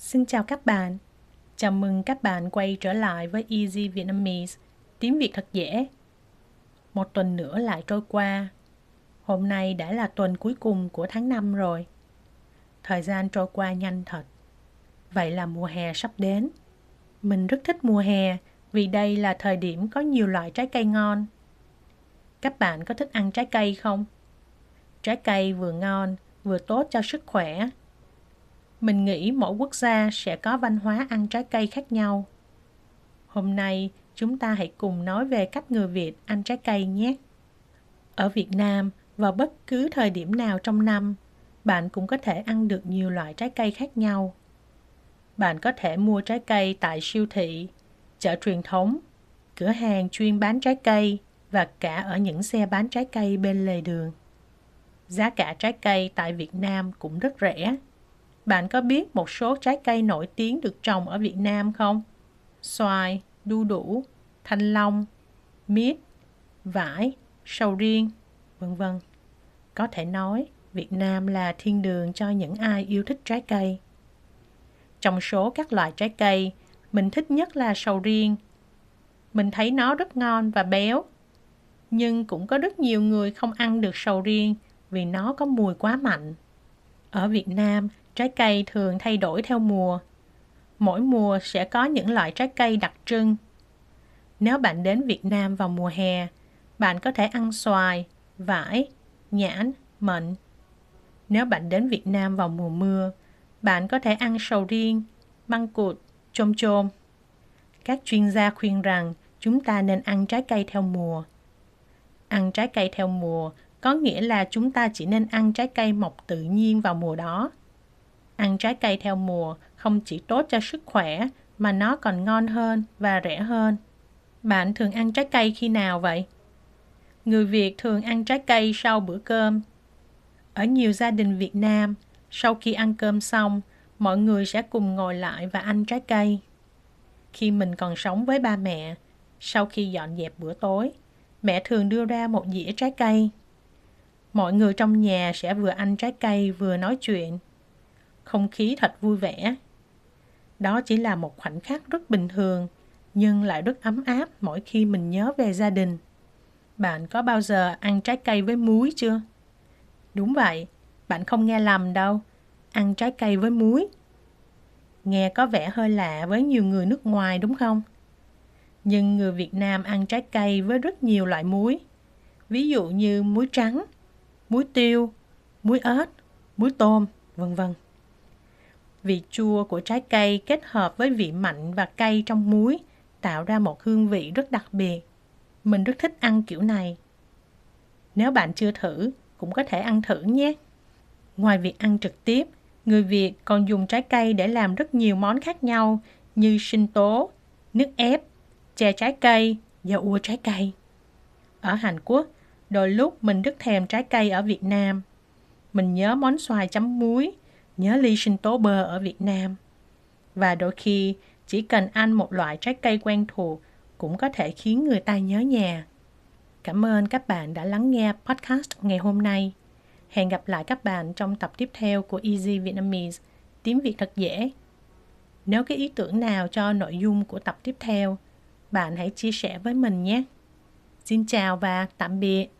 Xin chào các bạn. Chào mừng các bạn quay trở lại với Easy Vietnamese, tiếng Việt thật dễ. Một tuần nữa lại trôi qua. Hôm nay đã là tuần cuối cùng của tháng 5 rồi. Thời gian trôi qua nhanh thật. Vậy là mùa hè sắp đến. Mình rất thích mùa hè vì đây là thời điểm có nhiều loại trái cây ngon. Các bạn có thích ăn trái cây không? Trái cây vừa ngon, vừa tốt cho sức khỏe. Mình nghĩ mỗi quốc gia sẽ có văn hóa ăn trái cây khác nhau. Hôm nay, chúng ta hãy cùng nói về cách người Việt ăn trái cây nhé. Ở Việt Nam, vào bất cứ thời điểm nào trong năm, bạn cũng có thể ăn được nhiều loại trái cây khác nhau. Bạn có thể mua trái cây tại siêu thị, chợ truyền thống, cửa hàng chuyên bán trái cây và cả ở những xe bán trái cây bên lề đường. Giá cả trái cây tại Việt Nam cũng rất rẻ. Bạn có biết một số trái cây nổi tiếng được trồng ở Việt Nam không? Xoài, đu đủ, thanh long, mít, vải, sầu riêng, vân vân. Có thể nói, Việt Nam là thiên đường cho những ai yêu thích trái cây. Trong số các loại trái cây, mình thích nhất là sầu riêng. Mình thấy nó rất ngon và béo. Nhưng cũng có rất nhiều người không ăn được sầu riêng vì nó có mùi quá mạnh. Ở Việt Nam, trái cây thường thay đổi theo mùa. Mỗi mùa sẽ có những loại trái cây đặc trưng. Nếu bạn đến Việt Nam vào mùa hè, bạn có thể ăn xoài, vải, nhãn, mận. Nếu bạn đến Việt Nam vào mùa mưa, bạn có thể ăn sầu riêng, măng cụt, chôm chôm. Các chuyên gia khuyên rằng chúng ta nên ăn trái cây theo mùa. Ăn trái cây theo mùa có nghĩa là chúng ta chỉ nên ăn trái cây mọc tự nhiên vào mùa đó. Ăn trái cây theo mùa không chỉ tốt cho sức khỏe mà nó còn ngon hơn và rẻ hơn. Bạn thường ăn trái cây khi nào vậy? Người Việt thường ăn trái cây sau bữa cơm. Ở nhiều gia đình Việt Nam, sau khi ăn cơm xong, mọi người sẽ cùng ngồi lại và ăn trái cây. Khi mình còn sống với ba mẹ, sau khi dọn dẹp bữa tối, mẹ thường đưa ra một dĩa trái cây. Mọi người trong nhà sẽ vừa ăn trái cây vừa nói chuyện. Không khí thật vui vẻ. Đó chỉ là một khoảnh khắc rất bình thường, nhưng lại rất ấm áp mỗi khi mình nhớ về gia đình. Bạn có bao giờ ăn trái cây với muối chưa? Đúng vậy, bạn không nghe lầm đâu. Ăn trái cây với muối. Nghe có vẻ hơi lạ với nhiều người nước ngoài đúng không? Nhưng người Việt Nam ăn trái cây với rất nhiều loại muối. Ví dụ như muối trắng, muối tiêu, muối ớt, muối tôm, vân vân. Vị chua của trái cây kết hợp với vị mặn và cay trong muối tạo ra một hương vị rất đặc biệt. Mình rất thích ăn kiểu này. Nếu bạn chưa thử, cũng có thể ăn thử nhé. Ngoài việc ăn trực tiếp, người Việt còn dùng trái cây để làm rất nhiều món khác nhau như sinh tố, nước ép, chè trái cây, dầu trái cây. Ở Hàn Quốc, đôi lúc mình rất thèm trái cây ở Việt Nam. Mình nhớ món xoài chấm muối, nhớ ly sinh tố bơ ở Việt Nam. Và đôi khi, chỉ cần ăn một loại trái cây quen thuộc cũng có thể khiến người ta nhớ nhà. Cảm ơn các bạn đã lắng nghe podcast ngày hôm nay. Hẹn gặp lại các bạn trong tập tiếp theo của Easy Vietnamese, tiếng Việt thật dễ. Nếu có ý tưởng nào cho nội dung của tập tiếp theo, bạn hãy chia sẻ với mình nhé. Xin chào và tạm biệt.